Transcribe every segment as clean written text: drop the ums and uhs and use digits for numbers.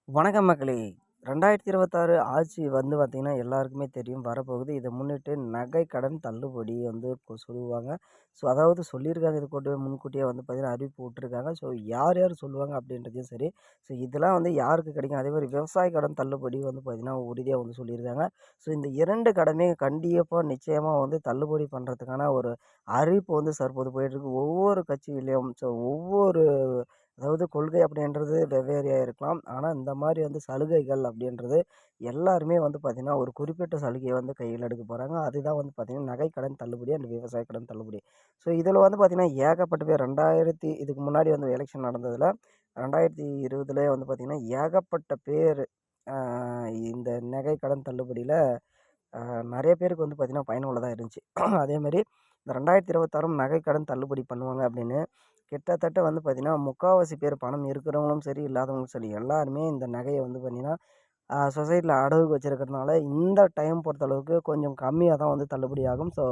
வணக்கம் மக்களே! 2026 ஆட்சி வந்து பார்த்தீங்கன்னா, எல்லாருக்குமே தெரியும் வரப்போகுது. இத முன்னிட்டு நகை கடன் தள்ளுபடி வந்து சொல்லுவாங்க. ஸோ, அதாவது சொல்லியிருக்காங்க. இது கூடவே முன்கூட்டியே வந்து பார்த்தீங்கன்னா, அறிவிப்பு விட்டுருக்காங்க. ஸோ, யார் யார் சொல்லுவாங்க அப்படின்றதையும் சரி, ஸோ இதெல்லாம் வந்து யாருக்கு கிடைக்கும்? அதேமாரி விவசாய கடன் தள்ளுபடி வந்து பார்த்தீங்கன்னா, உறுதியா வந்து சொல்லியிருக்காங்க. ஸோ, இந்த 2 கடனுமே கண்டிப்பா நிச்சயமா வந்து தள்ளுபடி பண்றதுக்கான ஒரு அறிவிப்பு வந்து தற்போது போயிட்டுருக்கு. ஒவ்வொரு கட்சியிலயும் ஒவ்வொரு அதாவது கொள்கை அப்படின்றது வெவ்வேறையா இருக்கலாம். ஆனா, இந்த மாரி வந்து சலுகைகள் அப்படின்றது எல்லாருமே வந்து பார்த்தீங்கன்னா, ஒரு குறிப்பிட்ட சலுகைய வந்து கையில எடுக்க போறாங்க. அதுதான் வந்து பார்த்தீங்கன்னா, நகை கடன் தள்ளுபடி அண்ட் விவசாய கடன் தள்ளுபடி. ஸோ, இதில வந்து பார்த்தீங்கன்னா, ஏகப்பட்ட பேர் இதுக்கு முன்னாடி வந்து எலக்ஷன் நடந்ததுல 2020லயே வந்து பார்த்தீங்கன்னா, ஏகப்பட்ட பேரு அ இந்த நகை கடன் தள்ளுபடியில அ நெறைய பேருக்கு வந்து பார்த்தீங்கன்னா, பயனுள்ளதா இருந்துச்சு. அதேமாரி இந்த 2026 நகை கடன் தள்ளுபடி பண்ணுவாங்க அப்படின்னு கிட்டத்தட்ட வந்து பார்த்தீங்கன்னா, முக்காவாசி பேர் பணம் இருக்கிறவங்களும் சரி, இல்லாதவங்களும் சரி, எல்லாருமே இந்த நகைய வந்து பார்த்தீங்கன்னா, சொசைட்டில அடகுக்கு வச்சிருக்கிறதுனால, இந்த டைம் பொறுத்தளவுக்கு கொஞ்சம் கம்மியா தான் வந்து தள்ளுபடி ஆகும். ஸோ,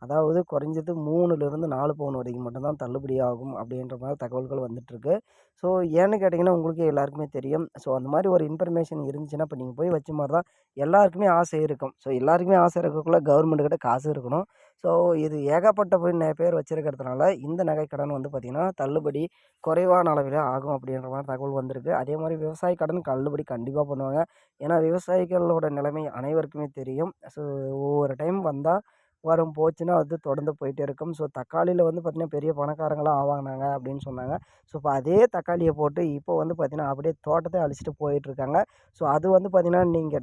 அதாவது குறைஞ்சது 3லிருந்து 4 பவுன் வரைக்கும் மட்டும் தான் தள்ளுபடி ஆகும் அப்படின்ற மாரி தகவல்கள் வந்துட்டுருக்கு. ஸோ, ஏன்னு கேட்டீங்கன்னா, உங்களுக்கே எல்லாருக்குமே தெரியும். ஸோ, அந்த மாரி ஒரு இன்ஃபர்மேஷன் இருந்துச்சுன்னா, இப்ப நீங்க போய் வச்ச மாரி தான் எல்லாருக்குமே ஆசை இருக்கும். ஸோ, எல்லாருக்குமே ஆசை இருக்கக்குள்ள கவர்மெண்ட் கிட்ட காசு இருக்கணும். ஸோ, இது ஏகப்பட்ட பேர் வச்சிருக்கிறதுனால, இந்த நகை கடன் வந்து பார்த்தீங்கன்னா, தள்ளுபடி குறைவான அளவிலே ஆகும் அப்படின்ற மாரி தகவல் வந்திருக்கு. அதே மாரி விவசாய கடன் தள்ளுபடி கண்டிப்பா பண்ணுவாங்க. ஏன்னா, விவசாயிகளோட நிலைமை அனைவருக்குமே தெரியும். ஸோ, ஒவ்வொரு டைம் வந்தா வரும், போச்சுன்னா அது தொடர்ந்து போயிட்டே இருக்கும். ஸோ, தக்காளியில வந்து பார்த்தீங்கன்னா, பெரிய பணக்காரங்களா ஆவானாங்க அப்படின்னு சொன்னாங்க. ஸோ, இப்ப அதே தக்காளிய போட்டு இப்போ வந்து பார்த்தீங்கன்னா, அப்படியே தோட்டத்த அழிச்சுட்டு போயிட்டுருக்காங்க. ஸோ, அது வந்து பார்த்தீங்கன்னா, நீங்க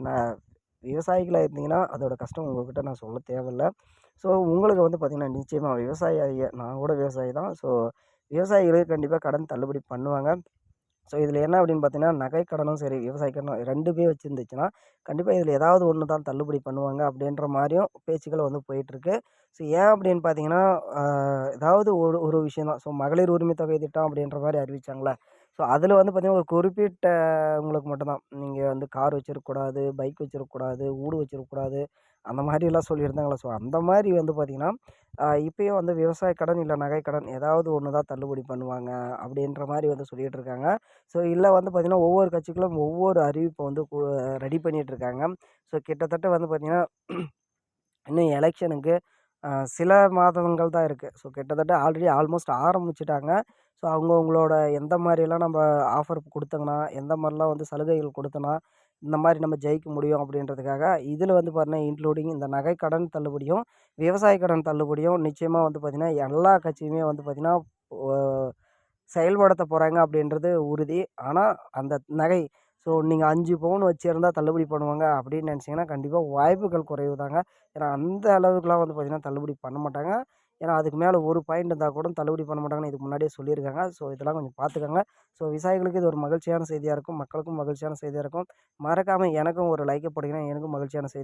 விவசாயிகளா இருந்தீங்கன்னா, அதோட கஷ்டம் உங்ககிட்ட நான் சொல்ல தேவையில்ல. ஸோ, உங்களுக்கு வந்து பார்த்தீங்கன்னா, நிச்சயமா நான் கூட விவசாயி தான். ஸோ, விவசாயிகளுக்கு கண்டிப்பா கடன் தள்ளுபடி பண்ணுவாங்க. ஸோ, இதில என்ன அப்படின்னு பார்த்தீங்கன்னா, நகை கடனும் சரி, விவசாய கடனும் 2மே வச்சிருந்துச்சுன்னா, கண்டிப்பா இதில ஏதாவது ஒண்ணு தான் தள்ளுபடி பண்ணுவாங்க அப்படின்ற மாரியும் பேச்சுக்கள் வந்து போயிட்டுருக்கு. ஸோ, ஏன் அப்படின்னு பார்த்தீங்கன்னா, அ ஏதாவது ஒரு ஒரு விஷயம் தான். ஸோ, மகளிர் உரிமை தொகை திட்டம் அப்படின்ற மாரி அறிவிச்சாங்கல்ல. ஸோ, அதில வந்து பார்த்தீங்கன்னா, ஒரு குறிப்பிட்டவங்களுக்கு மட்டும் தான். நீங்க வந்து கார் வச்சிருக்கக்கூடாது, பைக் வச்சிருக்கக்கூடாது, வீடு வச்சிருக்கக்கூடாது. அந்த மாரிலாம் சொல்லியிருந்தாங்கல்ல. ஸோ, அந்த மாரி வந்து பார்த்தீங்கன்னா, இப்பயும் வந்து விவசாய கடன், இல்ல நகை கடன் ஏதாவது ஒண்ணு தான் தள்ளுபடி பண்ணுவாங்க அப்படின்ற மாரி வந்து சொல்லிட்டு இருக்காங்க. ஸோ, இல்ல வந்து பார்த்தீங்கன்னா, ஒவ்வொரு கட்சிகளும் ஒவ்வொரு அறிவிப்ப வந்து ரெடி பண்ணிட்டு இருக்காங்க. ஸோ, கிட்டத்தட்ட வந்து பார்த்தீங்கன்னா, இன்னும் எலக்ஷனுக்கு சில மாதங்கள் தான் இருக்கு. ஸோ, கிட்டத்தட்ட ஆல்மோஸ்ட் ஆரம்பிச்சுட்டாங்க. ஸோ, அவங்கவங்களோட எந்த மாரியெல்லாம் நம்ம ஆஃபர் குடுத்தோங்கன்னா, எந்த மாரிலாம் வந்து சலுகைகள் குடுத்தோன்னா, இந்த மாரி நம்ம ஜெயிக்க முடியும் அப்படின்றதுக்காக, இதில வந்து பார்த்தீங்கன்னா, இன்க்ளூடிங் இந்த நகை கடன் தள்ளுபடியும், விவசாய கடன் தள்ளுபடியும் நிச்சயமா வந்து பார்த்தீங்கன்னா, எல்லா கட்சியுமே வந்து பார்த்தீங்கன்னா, ஒ செயல்படுத்த போறாங்க அப்படின்றது உறுதி. ஆனா, அந்த நகை நீங்க 5 பவுன் வச்சிருந்தா தள்ளுபடி பண்ணுவாங்க அப்படின்னு நெனச்சீங்கன்னா, கண்டிப்பா வாய்ப்புகள் குறைவு தாங்க. ஏன்னா, அந்த அளவுக்குலாம் வந்து பார்த்தீங்கன்னா, தள்ளுபடி பண்ண மாட்டாங்க. ஏன்னா, அதுக்கு மேல ஒரு பாயிண்ட் இருந்தா கூட தள்ளுபடி பண்ண மாட்டாங்கன்னு இதுக்கு முன்னாடியே சொல்லியிருக்காங்க. ஸோ, இதெல்லாம் கொஞ்சம் பார்த்துக்கங்க. ஸோ, விவசாயிகளுக்கு இது ஒரு மகிழ்ச்சியான செய்தியா இருக்கும். மக்களுக்கும் மகிழ்ச்சியான செய்தியா இருக்கும். மறக்காம எனக்கும் ஒரு லைக்க போட்டீங்கன்னா, எனக்கும் மகிழ்ச்சியான செய்தி.